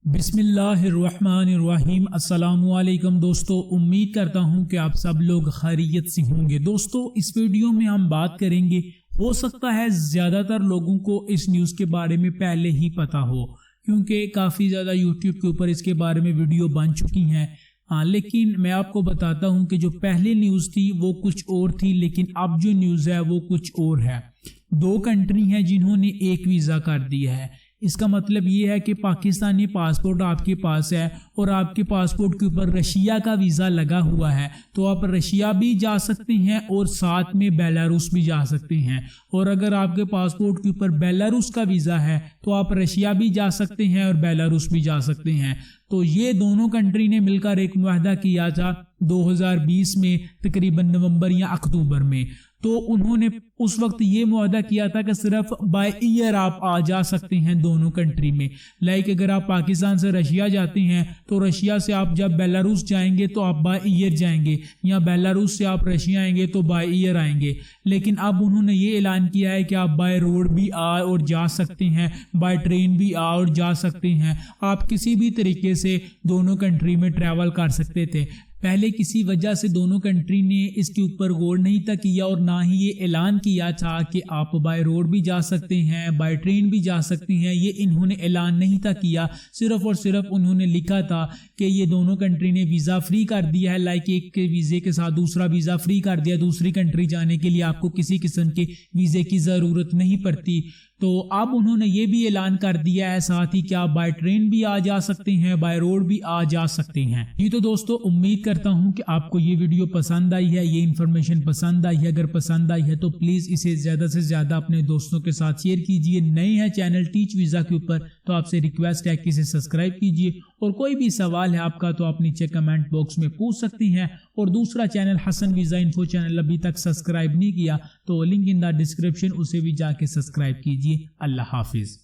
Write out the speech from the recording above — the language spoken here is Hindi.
बिस्मिल्लाहिर्रहमानिर्रहीम। अस्सलामुअलैकुम दोस्तों, उम्मीद करता हूं कि आप सब लोग खैरियत से होंगे। दोस्तों, इस वीडियो में हम बात करेंगे, हो सकता है ज़्यादातर लोगों को इस न्यूज़ के बारे में पहले ही पता हो, क्योंकि काफ़ी ज़्यादा यूट्यूब के ऊपर इसके बारे में वीडियो बन चुकी हैं। लेकिन मैं आपको बताता हूं कि जो पहले न्यूज़ थी वो कुछ और थी, लेकिन अब जो न्यूज़ है वो कुछ और है। दो कंट्री हैं जिन्होंने एक वीज़ा कर दिया है। इसका मतलब ये है कि पाकिस्तानी पासपोर्ट आपके पास है और आपके पासपोर्ट के ऊपर रशिया का वीज़ा लगा हुआ है, तो आप रशिया भी जा सकते हैं और साथ में बेलारूस भी जा सकते हैं। और अगर आपके पासपोर्ट के ऊपर बेलारूस का वीज़ा है तो आप रशिया भी जा सकते हैं और बेलारूस भी जा सकते हैं। तो ये दोनों कंट्री ने मिलकर एक मुआहदा किया था 2020 में, तकरीबन नवंबर या अक्टूबर में। तो उन्होंने उस वक्त ये मुआहदा किया था कि सिर्फ बाय ईयर आप आ जा सकते हैं दोनों कंट्री में। लाइक अगर आप पाकिस्तान से रशिया जाते हैं तो रशिया से आप जब बेलारूस जाएंगे तो आप बाय ईयर जाएंगे, या बेलारूस से आप रशिया आएंगे तो बाय ईयर आएंगे। लेकिन अब उन्होंने ये ऐलान किया है कि आप बाय रोड भी आ और जा सकते हैं, बाय ट्रेन भी आ और जा सकते हैं। आप किसी भी तरीके से दोनों कंट्री में ट्रैवल कर सकते थे। पहले किसी वजह से दोनों कंट्री ने इसके ऊपर गौर नहीं था किया और ना ही ये ऐलान किया था कि आप बाय रोड भी जा सकते हैं, बाय ट्रेन भी जा सकते हैं। ये इन्होंने ऐलान नहीं था किया, सिर्फ और सिर्फ उन्होंने लिखा था कि ये दोनों कंट्री ने वीज़ा फ्री कर दिया है। लाइक एक के वीज़े के साथ दूसरा वीज़ा फ्री कर दिया, दूसरी कंट्री जाने के लिए आपको किसी किस्म के वीज़े की ज़रूरत नहीं पड़ती। तो अब उन्होंने ये भी ऐलान कर दिया है साथ ही कि आप बाय ट्रेन भी आ जा सकते हैं, बाय रोड भी आ जा सकते हैं। जी तो दोस्तों, उम्मीद करता हूं कि आपको ये वीडियो पसंद आई है, ये इन्फॉर्मेशन पसंद आई है। अगर पसंद आई है तो प्लीज़ इसे ज़्यादा से ज़्यादा अपने दोस्तों के साथ शेयर कीजिए। नए हैं चैनल टीच वीज़ा के ऊपर तो आपसे रिक्वेस्ट है कि इसे सब्सक्राइब कीजिए, और कोई भी सवाल है आपका तो आप नीचे कमेंट बॉक्स में पूछ सकती हैं। और दूसरा channel Hasan visa info channel अभी तक सब्सक्राइब नहीं किया तो लिंक इन द डिस्क्रिप्शन, उसे भी जाके सब्सक्राइब कीजिए। अल्लाह हाफिज़।